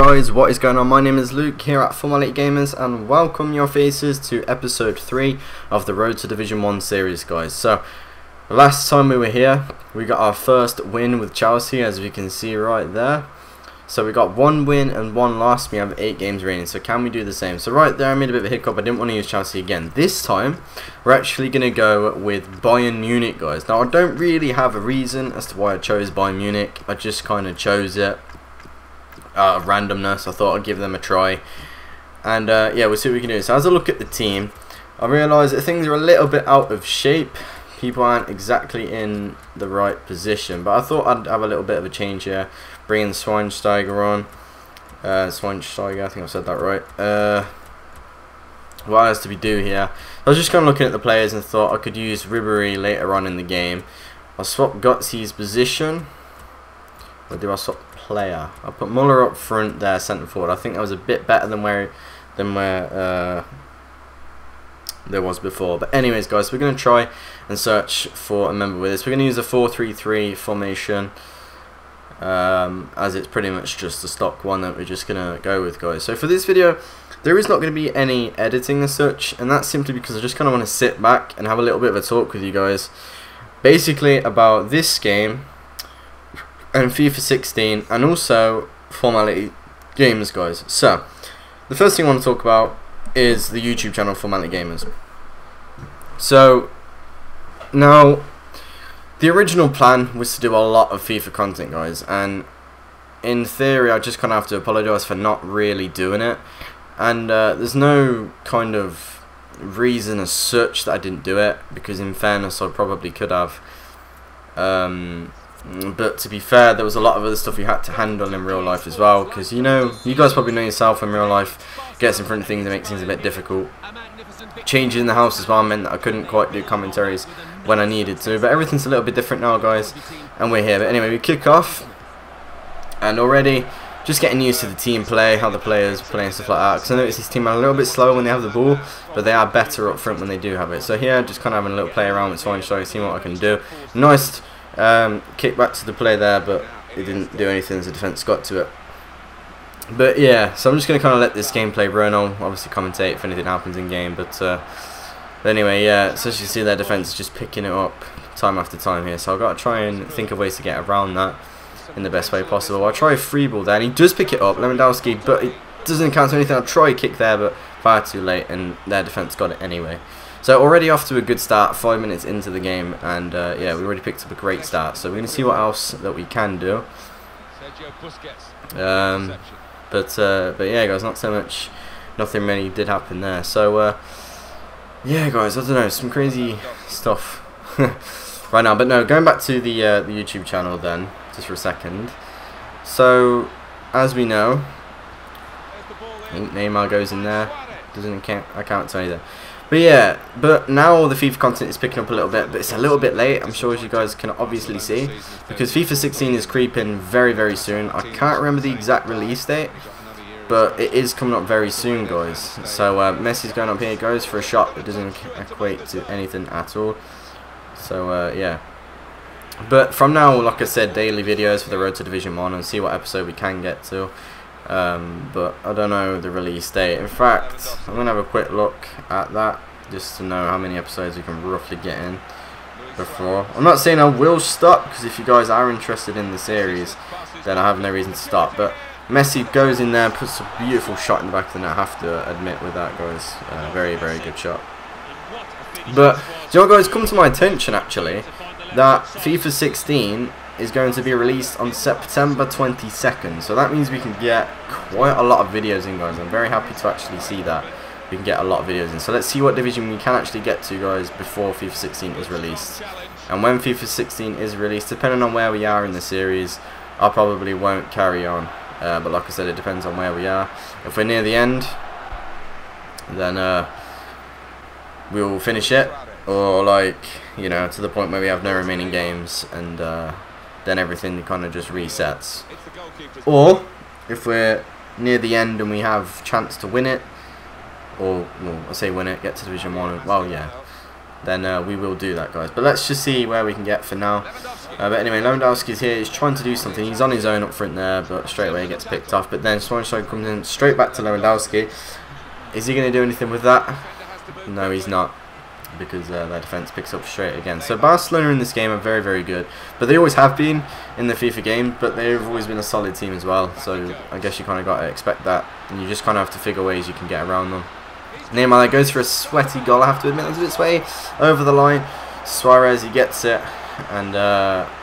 guys, what is going on? My name is Luke here at Formality Gamers and welcome your faces to episode 3 of the Road to Division 1 series, guys. So, last time we were here, we got our first win with Chelsea, as we can see right there. So we got 1 win and 1 loss. We have 8 games remaining, so can we do the same? So right there I made a bit of a hiccup. I didn't want to use Chelsea again. This time we're actually going to go with Bayern Munich, guys. Now I don't really have a reason as to why I chose Bayern Munich. I just kind of chose it out of randomness. I thought I'd give them a try, and yeah, we'll see what we can do. So as I look at the team, I realise that things are a little bit out of shape. People aren't exactly in the right position, but I thought I'd have a little bit of a change here. Bringing Schweinsteiger on. Schweinsteiger, I think I said that right. What else do we do here? I was just kind of looking at the players and thought I could use Ribery later on in the game. I'll swap Götze's position. Or do I swap player? I'll put Muller up front there, centre forward. I think that was a bit better than where there was before. But anyways, guys, we're going to try and search for a member with us. We're going to use a 4-3-3 formation, as it's pretty much just a stock one that we're just going to go with, guys. So for this video, there is not going to be any editing as such, and that's simply because I just kind of want to sit back and have a little bit of a talk with you guys, basically about this game and FIFA 16 and also Formality Gamers, guys. So the first thing I want to talk about is the YouTube channel Formality Gamers. So now, the original plan was to do a lot of FIFA content, guys, and in theory I just kind of have to apologise for not really doing it, and there's no kind of reason as such that I didn't do it, because in fairness I probably could have, but to be fair, there was a lot of other stuff we had to handle in real life as well, because you know, you guys probably know yourself, in real life gets in front of things and makes things a bit difficult. Changing the house as well meant that I couldn't quite do commentaries when I needed to, but everything's a little bit different now, guys, and we're here. But anyway, we kick off, and already just getting used to the team play, how the players play and stuff like that, because I notice this team are a little bit slower when they have the ball, but they are better up front when they do have it. So here, just kind of having a little play around with Schweinsteiger, seeing what I can do. Nice kick back to the play there, but it didn't do anything as the defence got to it. But yeah, so I'm just going to kind of let this gameplay run. I'll obviously commentate if anything happens in game, but anyway, yeah, so as you see, their defence is just picking it up time after time here, so I've got to try and think of ways to get around that in the best way possible. I'll try a free ball there, and he does pick it up, Lewandowski, but it doesn't count to anything. I'll try a kick there, but far too late, and their defence got it anyway. So already off to a good start, 5 minutes into the game, and yeah, we already picked up a great start, so we're going to see what else that we can do. But yeah, guys, not so much, nothing really did happen there. So yeah, guys, I don't know, some crazy stuff right now. But no, going back to the YouTube channel then, just for a second. So as we know, I think Neymar goes in there, doesn't account to anything. But yeah, but now the FIFA content is picking up a little bit, but it's a little bit late, I'm sure, as you guys can obviously see, because FIFA 16 is creeping very, very soon. I can't remember the exact release date, but it is coming up very soon, guys. So Messi's going up here, goes for a shot that doesn't equate to anything at all. So yeah. But from now, like I said, daily videos for the Road to Division 1 and see what episode we can get to. But I don't know the release date. In fact, I'm going to have a quick look at that just to know how many episodes we can roughly get in before. I'm not saying I will stop, because if you guys are interested in the series, then I have no reason to stop. But Messi goes in there and puts a beautiful shot in the back of the net, I have to admit with that, guys. Very, very good shot. But, do you know what, guys, come to my attention actually, that FIFA 16 is going to be released on September 22nd, so that means we can get quite a lot of videos in, guys. I'm very happy to actually see that we can get a lot of videos in. So let's see what division we can actually get to, guys, before FIFA 16 is released. And when FIFA 16 is released, depending on where we are in the series, I probably won't carry on, but like I said, it depends on where we are. If we're near the end, then we'll finish it, or like, you know, to the point where we have no remaining games, and then everything kind of just resets. Or if we're near the end and we have chance to win it, or well, I say win it, get to Division 1, well, yeah, then we will do that, guys. But let's just see where we can get for now. But anyway, Lewandowski's here. He's trying to do something. He's on his own up front there, but straight away he gets picked off. But then Schweinsteiger comes in straight back to Lewandowski. Is he going to do anything with that? No, he's not, because their defence picks up straight again. So Barcelona in this game are very, very good. But they always have been in the FIFA game, but they've always been a solid team as well. So I guess you kind of got to expect that. And you just kind of have to figure ways you can get around them. Neymar goes for a sweaty goal, I have to admit. It was a bit sweaty. Over the line. Suarez, he gets it. And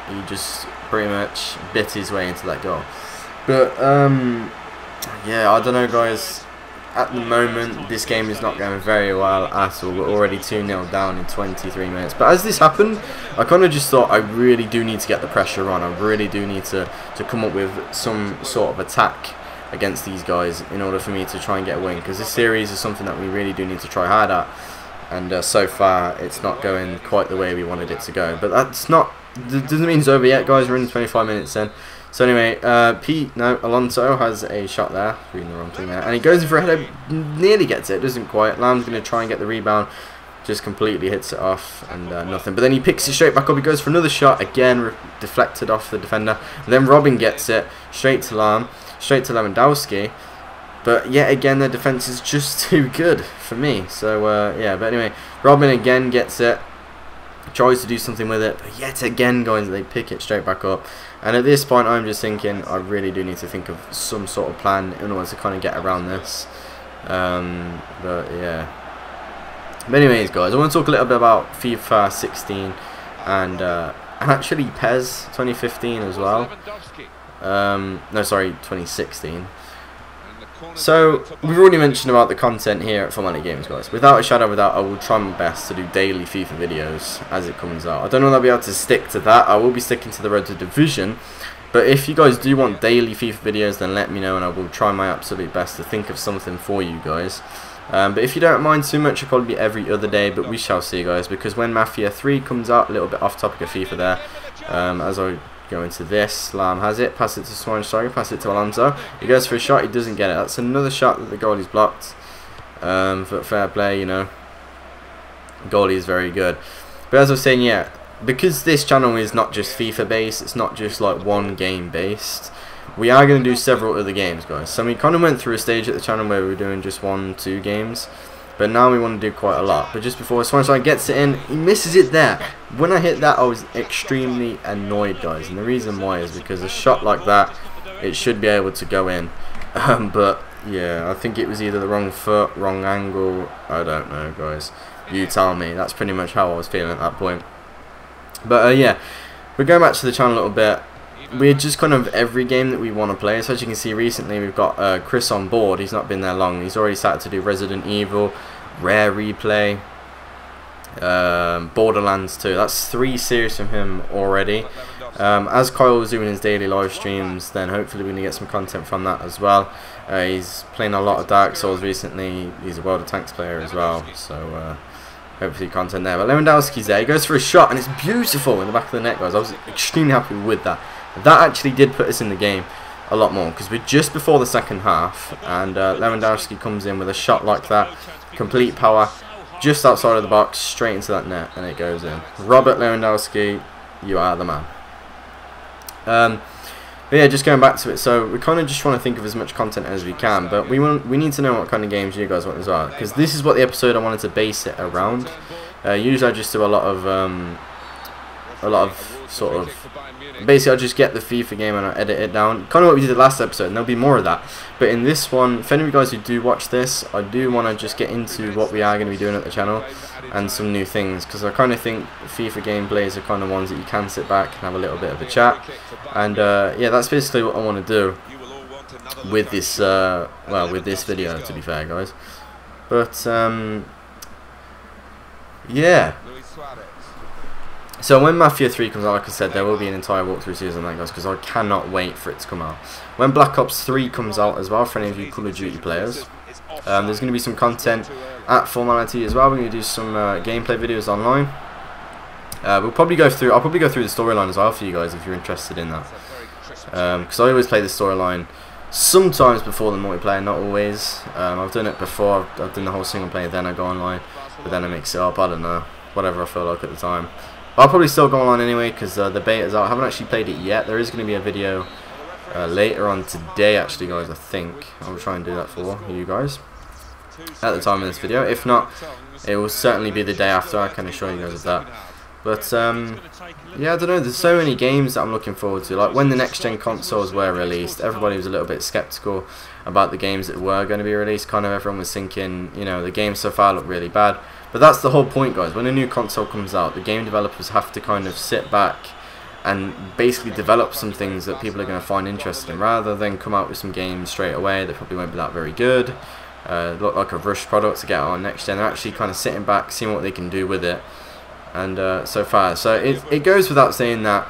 he just pretty much bit his way into that goal. But, yeah, I don't know, guys. At the moment, this game is not going very well at all. We're already 2-0 down in 23 minutes. But as this happened, I kind of just thought I really do need to get the pressure on. I really do need to come up with some sort of attack against these guys in order for me to try and get a win. Because this series is something that we really do need to try hard at. And so far, it's not going quite the way we wanted it to go. But that's not... doesn't mean it's over yet, guys. We're in 25 minutes then. So anyway, Alonso has a shot there. Reading the wrong thing there. And he goes in for a header. Nearly gets it. Doesn't quite. Lamb's going to try and get the rebound. Just completely hits it off. And nothing. But then he picks it straight back up. He goes for another shot. Again, deflected off the defender. And then Robin gets it. Straight to Lam. Straight to Lewandowski. But yet again, their defence is just too good for me. So, yeah. But anyway, Robin again gets it. Tries to do something with it. But yet again, guys, they pick it straight back up. And at this point, I'm just thinking, I really do need to think of some sort of plan in order to kind of get around this. But, yeah. But anyways, guys, I want to talk a little bit about FIFA 16 and actually PES 2015 as well. No, sorry, 2016. So, we've already mentioned about the content here at Formality Gamers, guys. Without a shadow of a doubt, I will try my best to do daily FIFA videos as it comes out. I don't know if I'll be able to stick to that. I will be sticking to the road to Division. But if you guys do want daily FIFA videos, then let me know and I will try my absolute best to think of something for you guys. But if you don't mind too much, it'll probably be every other day, but we shall see, guys. Because when Mafia 3 comes out, a little bit off topic of FIFA there, as I go into this, Lam has it, pass it to Schweinsteiger, pass it to Alonso. He goes for a shot, he doesn't get it. That's another shot that the goalie's blocked. But fair play, you know. Goalie is very good. But as I was saying, yeah, because this channel is not just FIFA based, it's not just like one game based, we are going to do several other games, guys. So we kind of went through a stage at the channel where we were doing just 1-2 games. But now we want to do quite a lot. But just before Schweinsteiger gets it in, he misses it there. When I hit that, I was extremely annoyed, guys. And the reason why is because a shot like that, it should be able to go in. But, yeah, I think it was either the wrong foot, wrong angle. I don't know, guys. You tell me. That's pretty much how I was feeling at that point. But, yeah, we're going back to the channel a little bit. We're just kind of every game that we want to play. So as you can see recently, we've got Chris on board. He's not been there long. He's already started to do Resident Evil, Rare Replay, Borderlands 2. That's 3 series from him already. As Kyle was doing his daily live streams, then hopefully we're going to get some content from that as well. He's playing a lot of Dark Souls recently. He's a World of Tanks player as well. So hopefully content there. But Lewandowski's there. He goes for a shot and it's beautiful in the back of the net, guys. I was extremely happy with that. That actually did put us in the game a lot more because we're just before the second half and Lewandowski comes in with a shot like that, complete power, just outside of the box, straight into that net, and it goes in. Robert Lewandowski, you are the man. But yeah, just going back to it, so we kind of just want to think of as much content as we can, but we need to know what kind of games you guys want as well, because this is what the episode I wanted to base it around. Usually I just do a lot of sort of, basically I'll just get the FIFA game and I'll edit it down, kind of what we did the last episode, and there'll be more of that. But in this one, for any of you guys who do watch this, I do want to just get into what we are going to be doing at the channel and some new things, because I kind of think FIFA gameplays are kind of ones that you can sit back and have a little bit of a chat. And yeah, that's basically what I want to do with this well, with this video, to be fair, guys. But yeah, so when Mafia 3 comes out, like I said, there will be an entire walkthrough series on that, guys, because I cannot wait for it to come out. When Black Ops 3 comes out as well, for any of you Call of Duty players, there's going to be some content at Formality as well. We're going to do some gameplay videos online. I'll probably go through the storyline as well for you guys if you're interested in that. Because I always play the storyline sometimes before the multiplayer, not always. I've done it before. I've done the whole single player, then I go online, but then I mix it up. I don't know. whatever I feel like at the time. But I'll probably still go on anyway because the beta's out. I haven't actually played it yet. There is going to be a video later on today, actually, guys. I think I'll try and do that for you guys at the time of this video. If not, it will certainly be the day after. I can assure you guys of that. But yeah, I don't know. There's so many games that I'm looking forward to. Like when the next gen consoles were released, everybody was a little bit skeptical about the games that were going to be released. Kind of everyone was thinking, you know, the games so far look really bad. But that's the whole point, guys. When a new console comes out, the game developers have to kind of sit back and basically develop some things that people are going to find interesting, rather than come out with some games straight away that probably won't be that very good. Look like a rushed product to get out on next gen. They're actually kind of sitting back, seeing what they can do with it. And so far, so it goes without saying that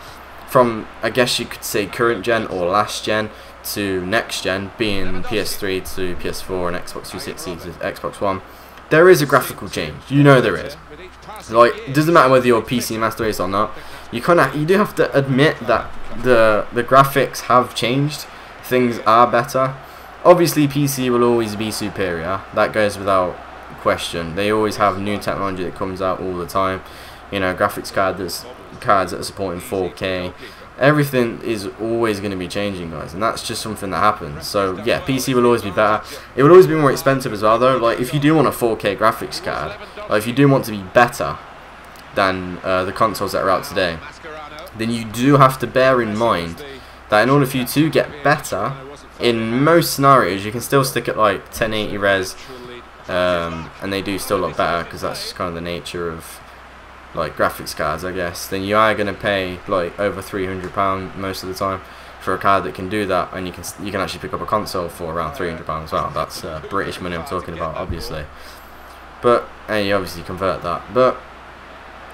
from, I guess you could say, current gen or last gen to next gen, being PS3 to PS4 and Xbox 360 to Xbox One, there is a graphical change. You know there is. Like, it doesn't matter whether you're a PC master race or not. You do have to admit that the graphics have changed. Things are better. Obviously, PC will always be superior. That goes without question. They always have new technology that comes out all the time. You know, graphics cards that are supporting 4K. Everything is always going to be changing, guys, and that's just something that happens. So yeah, PC will always be better. It will always be more expensive as well, though. Like if you do want a 4K graphics card, like if you do want to be better than the consoles that are out today, then you do have to bear in mind that in order for you to get better, in most scenarios you can still stick at like 1080 res, and they do still look better because that's just kind of the nature of like graphics cards, I guess. Then you are going to pay like over £300 most of the time for a card that can do that, and you can actually pick up a console for around £300 as well. That's British money I'm talking about, obviously. But you obviously convert that. But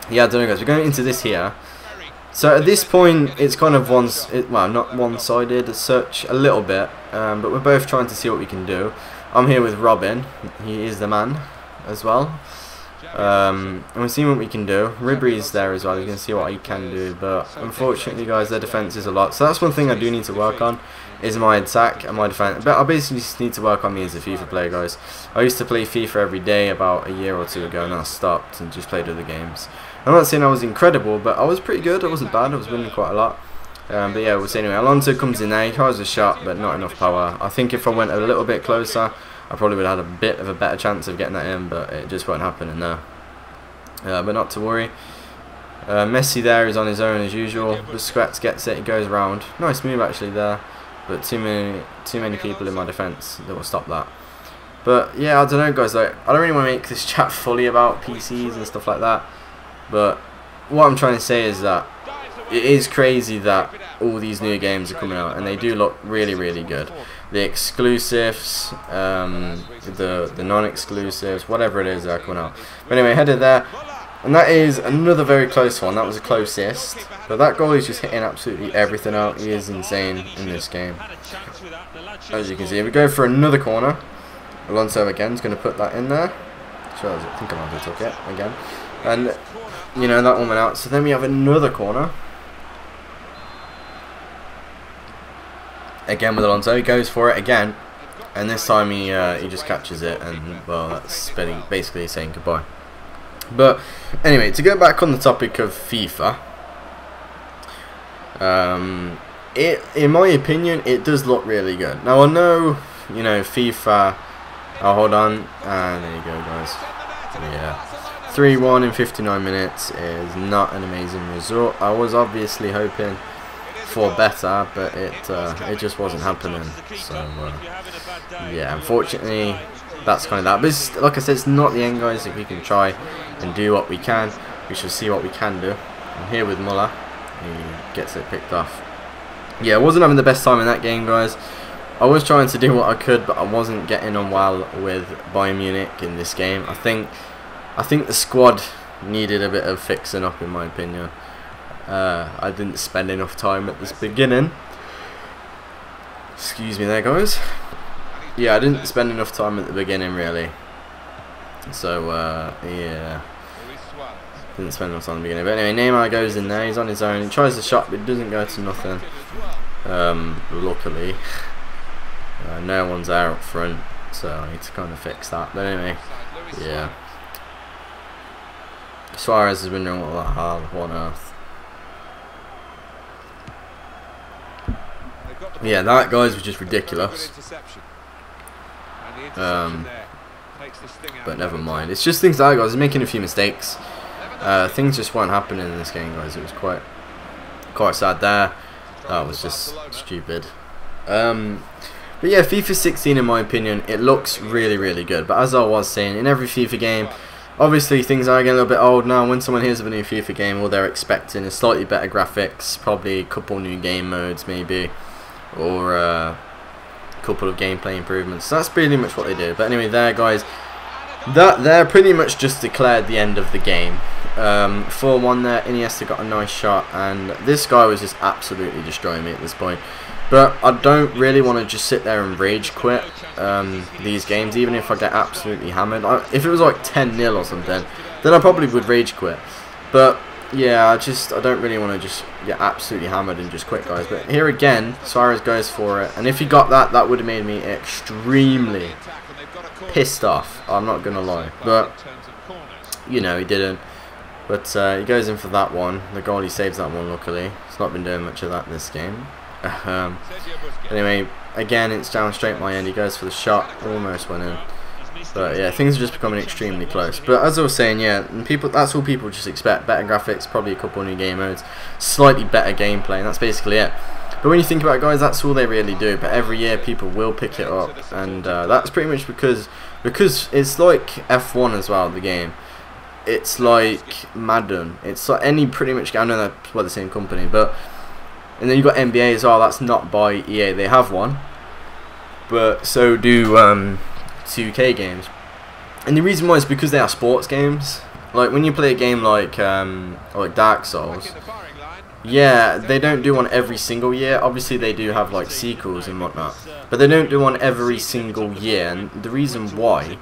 yeah, I don't know, guys. We're going into this here. So at this point, it's kind of well, not one-sided as such, a little bit, but we're both trying to see what we can do. I'm here with Robin. He is the man as well. And we're seeing what we can do. Ribery's there as well. You can see what he can do, but unfortunately, guys, their defense is a lot. So that's one thing I do need to work on, is my attack and my defense. But I basically just need to work on me as a FIFA player, guys. I used to play FIFA every day about a year or two ago, and I stopped and just played other games. I'm not saying I was incredible, but I was pretty good. I wasn't bad. I was winning quite a lot. But yeah, we'll see anyway. Alonso comes in there. He tries a shot, but not enough power. I think if I went a little bit closer, I probably would have had a bit of a better chance of getting that in, but it just won't happen in there. But not to worry. Messi there is on his own as usual. Busquets gets it. He goes round. Nice move actually there, but too many people in my defence that will stop that. But yeah, I don't know, guys. Like, I don't really want to make this chat fully about PCs and stuff like that. But what I'm trying to say is that it is crazy that all these new games are coming out, and they do look really, really good. The exclusives, the non-exclusives, whatever it is, they're coming out. But anyway, headed there, and that is another very close one. That was a closest, but that goal is just hitting absolutely everything out. He is insane in this game. As you can see, we go for another corner. Alonso again is going to put that in there. Sure, I think Alonso took it again, and you know that one went out. So then we have another corner. Again with Alonso, he goes for it again, and this time he just catches it, and well, that's basically saying goodbye. But anyway, to go back on the topic of FIFA, in my opinion, it does look really good. Now I know, you know, FIFA. Oh, hold on, and there you go, guys. Yeah, 3-1 in 59 minutes is not an amazing result. I was obviously hoping for better, but it just wasn't happening. So yeah, unfortunately, that's kind of that. But like I said, it's not the end, guys. If we can try and do what we can, we shall see what we can do. I'm here with Muller. He gets it picked off. Yeah, I wasn't having the best time in that game, guys. I was trying to do what I could, but I wasn't getting on well with Bayern Munich in this game. I think the squad needed a bit of fixing up, in my opinion. I didn't spend enough time at this beginning. Excuse me there, guys. Yeah, I didn't spend enough time at the beginning, really. So, yeah. Didn't spend enough time at the beginning. But anyway, Neymar goes in there. He's on his own. He tries the shot, but it doesn't go to nothing. Luckily. No one's there up front, so I need to kind of fix that. But anyway, yeah. Suarez is wondering what on earth. Yeah, that, guys, was just ridiculous. But never mind. It's just things like that, guys. He's making a few mistakes. Things just weren't happening in this game, guys. It was quite sad there. That was just stupid. But yeah, FIFA 16, in my opinion, it looks really, really good. But as I was saying, in every FIFA game, obviously things are getting a little bit old now. When someone hears of a new FIFA game, all they're expecting is slightly better graphics, probably a couple new game modes maybe, or a couple of gameplay improvements. So that's pretty much what they do. But anyway, there, guys, they're pretty much just declared the end of the game. 4-1 there. Iniesta got a nice shot, and this guy was just absolutely destroying me at this point. But I don't really want to just sit there and rage quit these games, even if I get absolutely hammered. If it was like 10-0 or something, then I probably would rage quit. But yeah, I don't really want to just get absolutely hammered and just quit, guys. But here again, Suarez goes for it, and if he got that, that would have made me extremely pissed off. I'm not gonna lie, but you know, he didn't. But he goes in for that one. The goalie saves that one, luckily. He's not been doing much of that this game. Anyway, again, it's down straight my end. He goes for the shot, almost went in. But yeah, things are just becoming extremely close. But as I was saying, yeah, and that's all people just expect. Better graphics, probably a couple of new game modes, slightly better gameplay, and that's basically it. But when you think about it, guys, that's all they really do. But every year people will pick it up, and that's pretty much because it's like F1 as well, the game. It's like Madden. It's like any pretty much game. I know they're by the same company, but and then you've got NBA as well. That's not by EA. They have one, but so do 2K games. And the reason why is because they are sports games. Like when you play a game like Dark Souls, yeah, they don't do one every single year. Obviously they do have like sequels and whatnot, but they don't do one every single year. And the reason why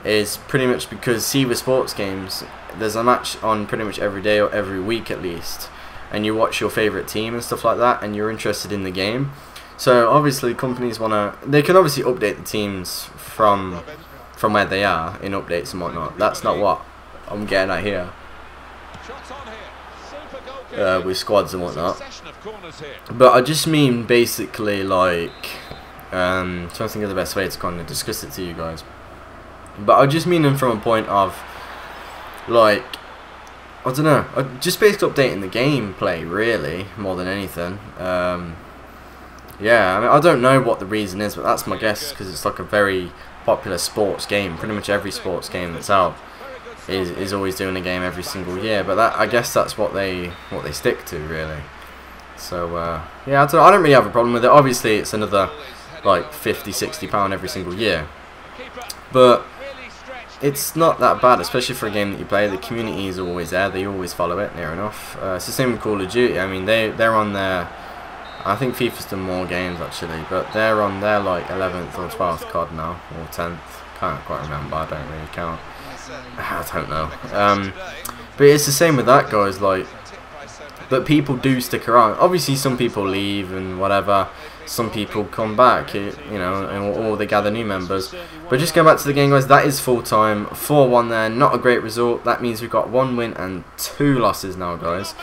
is pretty much because, see, with sports games, there's a match on pretty much every day or every week at least, and you watch your favourite team and stuff like that, and you're interested in the game. So obviously companies they can obviously update the teams from where they are in updates and whatnot. That's not what I'm getting at here. With squads and whatnot. But I just mean basically like, trying to think of the best way to kind of discuss it to you guys. But I just mean them from a point of, like, I don't know, just basically updating the gameplay, really, more than anything. Yeah, I mean, I don't know what the reason is, but that's my guess, because it's like a very popular sports game. Pretty much every sports game that's out is always doing a game every single year. But I guess that's what they stick to, really. So yeah, I don't really have a problem with it. Obviously, it's another like £50–60 every single year, but it's not that bad, especially for a game that you play. The community is always there. They always follow it, near enough. It's the same with Call of Duty. I mean, they're on their, I think FIFA's done more games actually, but they're on their like 11th or 12th COD now, or 10th. Can't quite remember. I don't really count. I don't know. But it's the same with that, guys. Like, but people do stick around. Obviously, some people leave and whatever. Some people come back, you know, or they gather new members. But just going back to the game, guys, that is full time. 4-1 there, not a great result. That means we've got 1 win and 2 losses now, guys.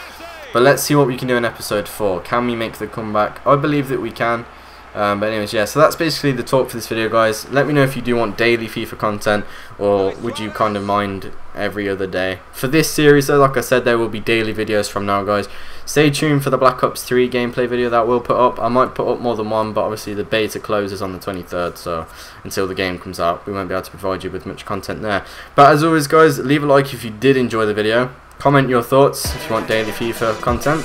But let's see what we can do in episode 4. Can we make the comeback? I believe that we can. But anyways, yeah, so that's basically the talk for this video, guys. Let me know if you do want daily FIFA content, or would you kind of mind every other day. For this series, though, like I said, there will be daily videos from now, guys. Stay tuned for the Black Ops 3 gameplay video that we'll put up. I might put up more than one, but obviously the beta closes on the 23rd, so until the game comes out, we won't be able to provide you with much content there. But as always, guys, leave a like if you did enjoy the video. Comment your thoughts if you want daily FIFA content.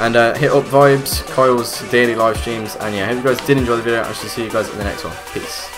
And hit up Vibes, Kyle's daily live streams. And yeah, I hope you guys did enjoy the video. I shall see you guys in the next one. Peace.